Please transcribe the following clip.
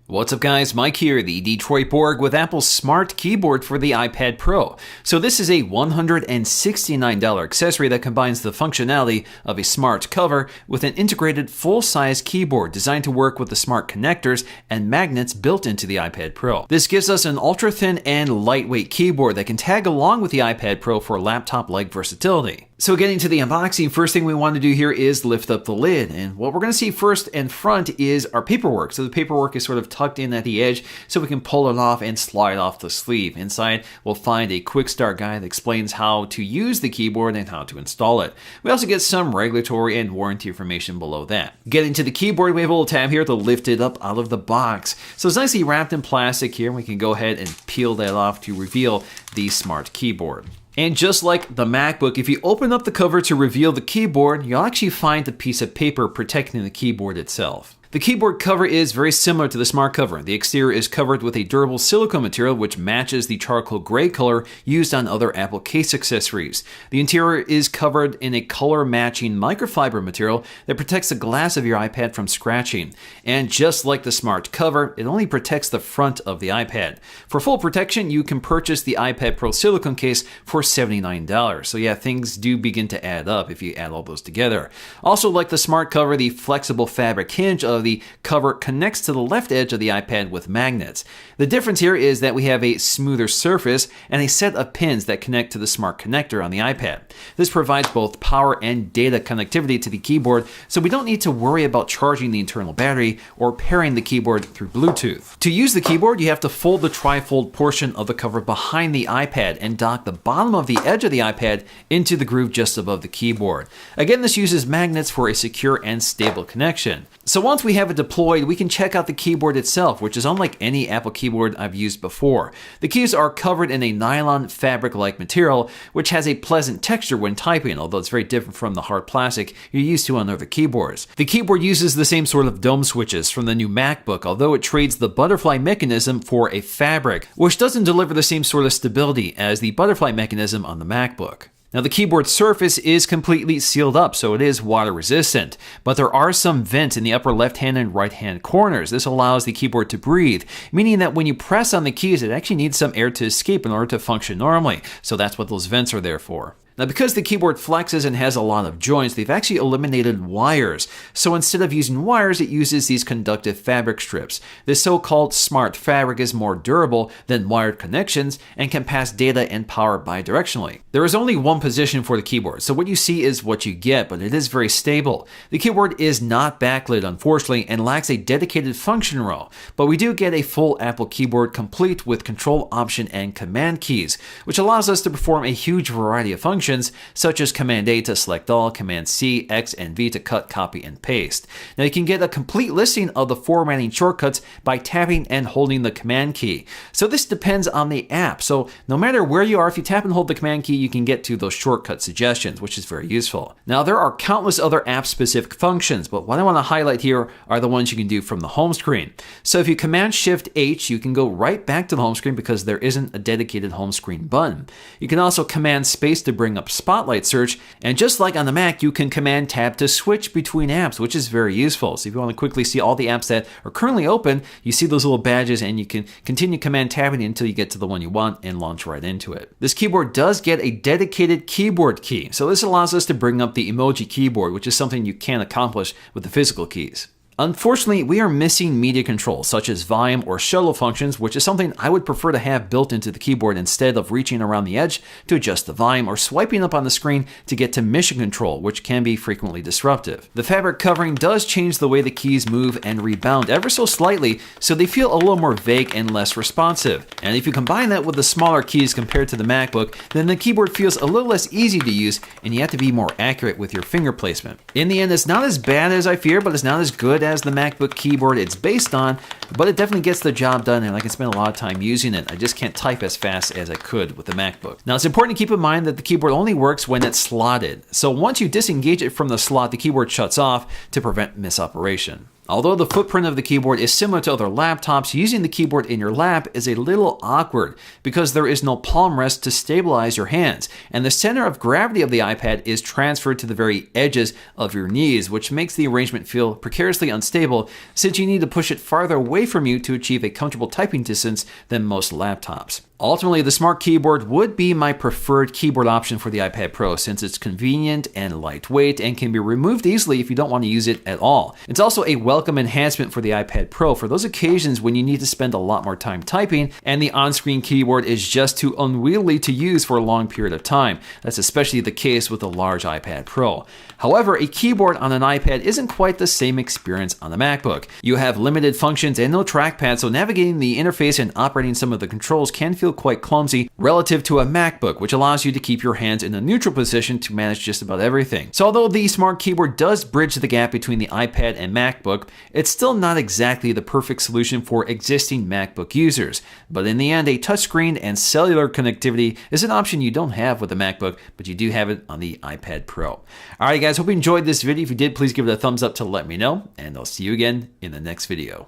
What's up guys, Mike here, the Detroit Borg with Apple's smart keyboard for the iPad Pro. So this is a $169 accessory that combines the functionality of a smart cover with an integrated full-size keyboard designed to work with the smart connectors and magnets built into the iPad Pro. This gives us an ultra-thin and lightweight keyboard that can tag along with the iPad Pro for laptop-like versatility. So getting to the unboxing, first thing we want to do here is lift up the lid. And what we're going to see first and front is our paperwork. So the paperwork is sort of tucked in at the edge so we can pull it off and slide off the sleeve. Inside, we'll find a quick start guide that explains how to use the keyboard and how to install it. We also get some regulatory and warranty information below that. Getting to the keyboard, we have a little tab here to lift it up out of the box. So it's nicely wrapped in plastic here. We can go ahead and peel that off to reveal the smart keyboard. And just like the MacBook, if you open up the cover to reveal the keyboard, you'll actually find a piece of paper protecting the keyboard itself. The keyboard cover is very similar to the smart cover. The exterior is covered with a durable silicone material which matches the charcoal gray color used on other Apple case accessories. The interior is covered in a color-matching microfiber material that protects the glass of your iPad from scratching. And just like the smart cover, it only protects the front of the iPad. For full protection, you can purchase the iPad Pro silicone case for $79. So yeah, things do begin to add up if you add all those together. Also, like the smart cover, the flexible fabric hinge of the cover connects to the left edge of the iPad with magnets. The difference here is that we have a smoother surface and a set of pins that connect to the smart connector on the iPad. This provides both power and data connectivity to the keyboard, so we don't need to worry about charging the internal battery or pairing the keyboard through Bluetooth. To use the keyboard, you have to fold the trifold portion of the cover behind the iPad and dock the bottom of the edge of the iPad into the groove just above the keyboard. Again, this uses magnets for a secure and stable connection. So once we have it deployed, we can check out the keyboard itself, which is unlike any Apple keyboard I've used before. The keys are covered in a nylon fabric-like material, which has a pleasant texture when typing, although it's very different from the hard plastic you're used to on other keyboards. The keyboard uses the same sort of dome switches from the new MacBook, although it trades the butterfly mechanism for a fabric, which doesn't deliver the same sort of stability as the butterfly mechanism on the MacBook. Now the keyboard surface is completely sealed up, so it is water resistant, but there are some vents in the upper left-hand and right-hand corners. This allows the keyboard to breathe, meaning that when you press on the keys, it actually needs some air to escape in order to function normally, so that's what those vents are there for. Now because the keyboard flexes and has a lot of joints, they've actually eliminated wires. So instead of using wires, it uses these conductive fabric strips. This so-called smart fabric is more durable than wired connections and can pass data and power bidirectionally. There is only one position for the keyboard, so what you see is what you get, but it is very stable. The keyboard is not backlit, unfortunately, and lacks a dedicated function row, but we do get a full Apple keyboard complete with Control, Option, and Command keys, which allows us to perform a huge variety of functions such as Command A to select all, Command C, X, and V to cut, copy, and paste. Now you can get a complete listing of the formatting shortcuts by tapping and holding the Command key. So this depends on the app. So no matter where you are, if you tap and hold the Command key, you can get to those shortcut suggestions, which is very useful. Now there are countless other app-specific functions, but what I want to highlight here are the ones you can do from the home screen. So if you Command Shift H, you can go right back to the home screen because there isn't a dedicated home screen button. You can also Command Space to bring up Spotlight search, and just like on the Mac, you can Command Tab to switch between apps, which is very useful. So if you want to quickly see all the apps that are currently open, you see those little badges and you can continue Command Tabbing until you get to the one you want and launch right into it. This keyboard does get a dedicated keyboard key, so this allows us to bring up the emoji keyboard, which is something you can't accomplish with the physical keys. Unfortunately, we are missing media control, such as volume or shuttle functions, which is something I would prefer to have built into the keyboard instead of reaching around the edge to adjust the volume or swiping up on the screen to get to mission control, which can be frequently disruptive. The fabric covering does change the way the keys move and rebound ever so slightly, so they feel a little more vague and less responsive. And if you combine that with the smaller keys compared to the MacBook, then the keyboard feels a little less easy to use and you have to be more accurate with your finger placement. In the end, it's not as bad as I fear, but it's not as good as the MacBook keyboard it's based on, but it definitely gets the job done and I can spend a lot of time using it. I just can't type as fast as I could with the MacBook. Now it's important to keep in mind that the keyboard only works when it's slotted. So once you disengage it from the slot, the keyboard shuts off to prevent misoperation. Although the footprint of the keyboard is similar to other laptops, using the keyboard in your lap is a little awkward because there is no palm rest to stabilize your hands, and the center of gravity of the iPad is transferred to the very edges of your knees, which makes the arrangement feel precariously unstable since you need to push it farther away from you to achieve a comfortable typing distance than most laptops. Ultimately, the Smart Keyboard would be my preferred keyboard option for the iPad Pro since it's convenient and lightweight and can be removed easily if you don't want to use it at all. It's also a welcome enhancement for the iPad Pro for those occasions when you need to spend a lot more time typing and the on-screen keyboard is just too unwieldy to use for a long period of time. That's especially the case with the large iPad Pro. However, a keyboard on an iPad isn't quite the same experience on the MacBook. You have limited functions and no trackpad, so navigating the interface and operating some of the controls can feel quite clumsy relative to a MacBook, which allows you to keep your hands in a neutral position to manage just about everything. So although the Smart Keyboard does bridge the gap between the iPad and MacBook, it's still not exactly the perfect solution for existing MacBook users. But in the end, a touchscreen and cellular connectivity is an option you don't have with the MacBook, but you do have it on the iPad Pro. Alright guys, hope you enjoyed this video. If you did, please give it a thumbs up to let me know, and I'll see you again in the next video.